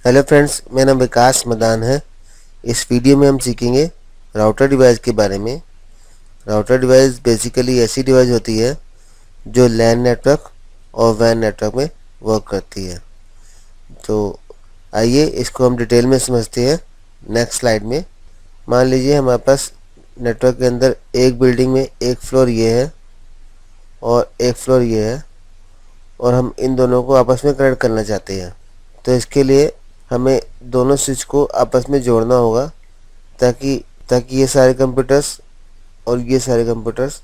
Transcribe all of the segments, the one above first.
Hello friends, मेरा नाम विकास मदान है। इस वीडियो में हम सीखेंगे राउटर डिवाइस के बारे में। राउटर डिवाइस बेसिकली ऐसी डिवाइस होती है जो लैन नेटवर्क और वैन नेटवर्क में वर्क करती है। तो आइए इसको हम डिटेल में समझते हैं नेक्स्ट स्लाइड में। मान लीजिए हमारे पास नेटवर्क के अंदर एक बिल्डिंग में एक फ्लोर ये है और एक फ्लोर ये है, और हम इन दोनों को आपस में कनेक्ट करना चाहते हैं। तो इसके लिए हमें दोनों स्विच को आपस में जोड़ना होगा ताकि ये सारे कंप्यूटर्स और ये सारे कंप्यूटर्स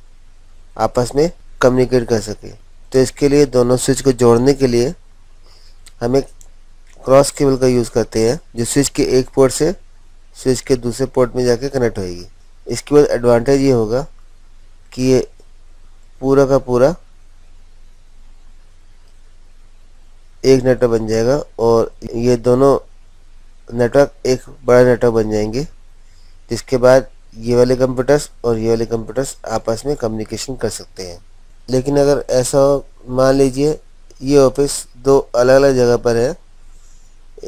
आपस में कम्युनिकेट कर सके। तो इसके लिए दोनों स्विच को जोड़ने के लिए हमें क्रॉस केबल का यूज़ करते हैं, जो स्विच के एक पोर्ट से स्विच के दूसरे पोर्ट में जाके कनेक्ट होएगी। इसके बाद एडवांटेज ये होगा कि ये पूरा का पूरा एक नेटवर्क बन जाएगा और ये दोनों नेटवर्क एक बड़ा नेटवर्क बन जाएंगे, जिसके बाद ये वाले कंप्यूटर्स और ये वाले कंप्यूटर्स आपस में कम्युनिकेशन कर सकते हैं। लेकिन अगर ऐसा हो, मान लीजिए ये ऑफिस दो अलग अलग जगह पर है।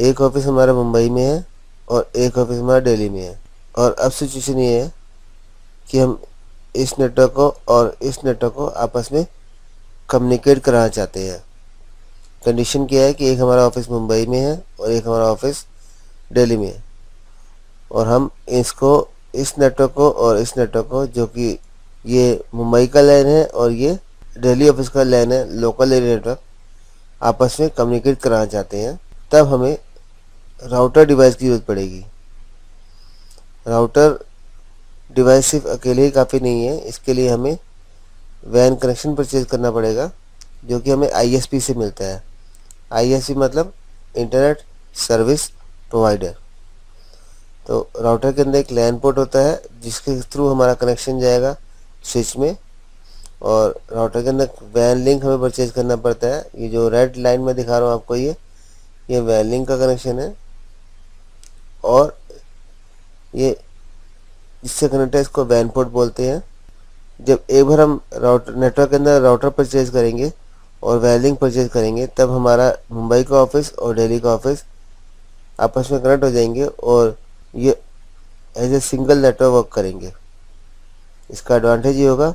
एक ऑफिस हमारा मुंबई में है और एक ऑफिस हमारा दिल्ली में है। और अब सिचुएशन ये है कि हम इस नेटवर्क को और इस नेटवर्क को आपस में कम्युनिकेट कराना चाहते हैं। कंडीशन क्या है कि एक हमारा ऑफिस मुंबई में है और एक हमारा ऑफिस दिल्ली में है, और हम इसको इस नेटवर्क को और इस नेटवर्क को, जो कि ये मुंबई का लाइन है और ये दिल्ली ऑफिस का लाइन है, लोकल एरिया नेटवर्क, आपस में कम्युनिकेट कराना चाहते हैं। तब हमें राउटर डिवाइस की ज़रूरत पड़ेगी। राउटर डिवाइस सिर्फ अकेले ही काफ़ी नहीं है, इसके लिए हमें वैन कनेक्शन परचेज करना पड़ेगा, जो कि हमें ISP से मिलता है। ISP मतलब इंटरनेट सर्विस प्रोवाइडर। तो राउटर के अंदर एक लैन पोर्ट होता है जिसके थ्रू हमारा कनेक्शन जाएगा स्विच में, और राउटर के अंदर वैन लिंक हमें परचेज करना पड़ता है। ये जो रेड लाइन में दिखा रहा हूँ आपको, ये वैन लिंक का कनेक्शन है, और ये जिससे कनेक्ट है इसको वैन पोर्ट बोलते हैं। जब एक बार हम राउटर नेटवर्क के अंदर राउटर परचेज करेंगे और वैन लिंक परचेज करेंगे, तब हमारा मुंबई का ऑफिस और दिल्ली का ऑफिस आपस में कनेक्ट हो जाएंगे और ये as a single network work करेंगे। इसका एडवांटेज ये होगा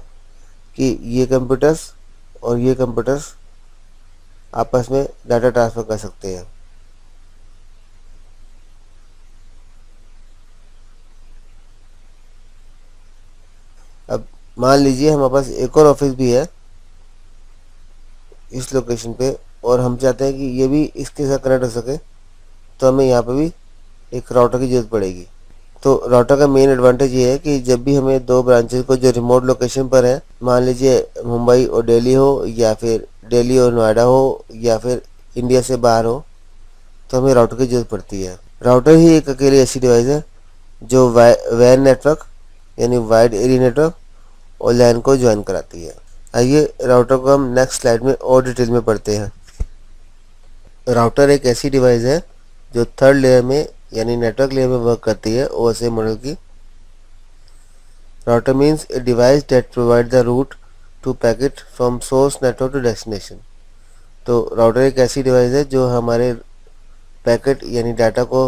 कि ये कंप्यूटर्स और ये कंप्यूटर्स आपस में डाटा ट्रांसफ़र कर सकते हैं। अब मान लीजिए हमारे पास एक और ऑफिस भी है इस लोकेशन पे, और हम चाहते हैं कि ये भी इसके साथ कनेक्ट हो सके, तो हमें यहाँ पे भी एक राउटर की ज़रूरत पड़ेगी। तो राउटर का मेन एडवांटेज ये है कि जब भी हमें दो ब्रांचेस को जो रिमोट लोकेशन पर है, मान लीजिए मुंबई और दिल्ली हो, या फिर दिल्ली और नोएडा हो, या फिर इंडिया से बाहर हो, तो हमें राउटर की ज़रूरत पड़ती है। राउटर ही एक अकेली ऐसी डिवाइस है जो वैन नेटवर्क यानी वाइड एरिया नेटवर्क और लैन को ज्वाइन कराती है। आइए राउटर को हम नेक्स्ट स्लाइड में और डिटेल में पढ़ते हैं। राउटर एक ऐसी डिवाइस है जो थर्ड लेयर में यानी नेटवर्क लेयर में वर्क करती है OSI मॉडल की। Router means a device that provide the route to packet from source network to destination. तो राउटर एक ऐसी डिवाइस है जो हमारे पैकेट यानी डाटा को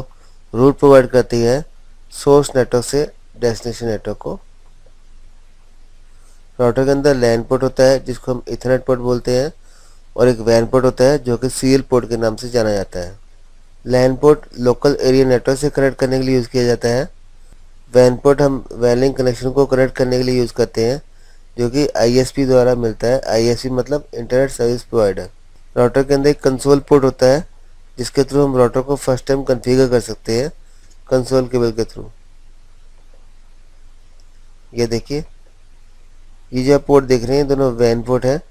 रूट प्रोवाइड करती है सोर्स नेटवर्क से डेस्टिनेशन नेटवर्क को। राउटर के अंदर लैन पोर्ट होता है जिसको हम इथरनेट पोर्ट बोलते हैं, और एक वैन पोर्ट होता है जो कि सीरियल पोर्ट के नाम से जाना जाता है। LAN port local area network से कनेक्ट करने के लिए यूज़ किया जाता है। वैन पोर्ट हम वैन लिंक कनेक्शन को कनेक्ट करने के लिए यूज़ करते हैं, जो कि ISP द्वारा मिलता है। ISP मतलब इंटरनेट सर्विस प्रोवाइडर। राउटर के अंदर एक कंसोल पोर्ट होता है जिसके थ्रू हम राउटर को फर्स्ट टाइम कॉन्फ़िगर कर सकते हैं कंसोल केबल के थ्रू। ये देखिए, ये जो पोर्ट देख रहे हैं दोनों वैन पोर्ट है,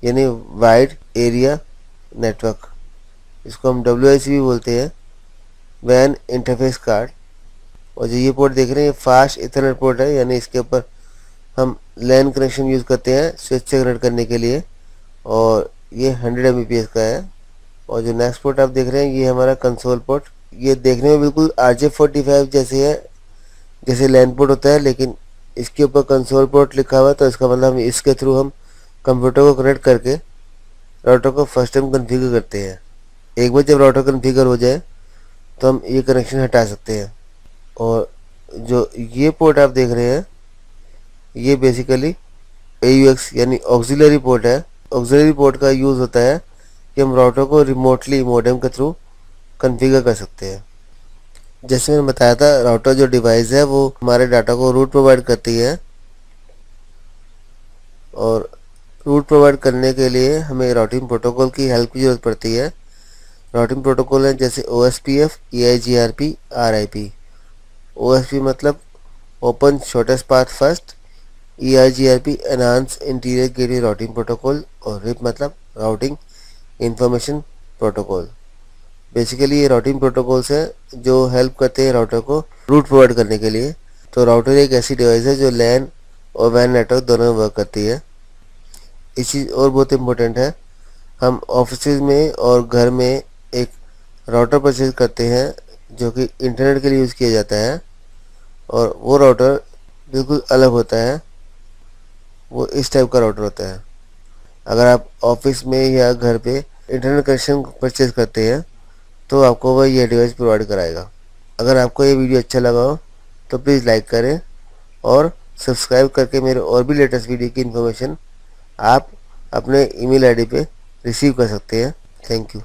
यानी वाइड एरिया नेटवर्क। इसको हम WIC भी बोलते हैं, वैन इंटरफेस कार्ड। और जो ये पोर्ट देख रहे हैं ये फास्ट इथरनेट पोर्ट है, यानी इसके ऊपर हम लैन कनेक्शन यूज़ करते हैं स्विच से कनेक्ट करने के लिए, और ये 100 Mbps का है। और जो नेक्स्ट पोर्ट आप देख रहे हैं ये हमारा कंसोल पोर्ट। ये देखने में बिल्कुल RJ45 जैसे है, जैसे लैन पोर्ट होता है, लेकिन इसके ऊपर कंसोल पोर्ट लिखा हुआ है, तो इसका मतलब इसके थ्रू हम कंप्यूटर को कनेक्ट करके राउटर को फर्स्ट टाइम कॉन्फ़िगर करते हैं। एक बार जब राउटर कॉन्फ़िगर हो जाए तो हम ये कनेक्शन हटा सकते हैं। और जो ये पोर्ट आप देख रहे हैं, ये बेसिकली AUX यानी ऑक्सिलरी पोर्ट है। ऑक्सिलरी पोर्ट का यूज़ होता है कि हम राउटर को रिमोटली मॉडेम के थ्रू कॉन्फ़िगर कर सकते हैं। जैसे मैंने बताया था, राउटर जो डिवाइस है वो हमारे डाटा को रूट प्रोवाइड करती है, और रूट प्रोवाइड करने के लिए हमें राउटिंग प्रोटोकॉल की हेल्प की ज़रूरत पड़ती है। राउटिंग प्रोटोकॉल है जैसे OSPF, EIGRP, RIP। OSP मतलब open shortest path first, EIGRP enhance interior gateway routing protocol, और RIP मतलब राउटिंग इंफॉर्मेशन प्रोटोकॉल। बेसिकली ये राउटिंग प्रोटोकॉल्स हैं जो हेल्प करते हैं राउटर को रूट प्रोवाइड करने के लिए। तो राउटर एक ऐसी डिवाइस है जो LAN और WAN नेटवर्क दोनों में वर्क करती है। एक चीज़ और बहुत इम्पोर्टेंट है, हम ऑफिस में और घर में एक राउटर परचेज करते हैं जो कि इंटरनेट के लिए यूज़ किया जाता है, और वो राउटर बिल्कुल अलग होता है। वो इस टाइप का राउटर होता है। अगर आप ऑफिस में या घर पे इंटरनेट कनेक्शन परचेज करते हैं तो आपको वह यह डिवाइस प्रोवाइड कराएगा। अगर आपको ये वीडियो अच्छा लगा हो तो प्लीज़ लाइक करें, और सब्सक्राइब करके मेरे और भी लेटेस्ट वीडियो की इन्फॉर्मेशन आप अपने ईमेल आईडी पे रिसीव कर सकते हैं। Thank you.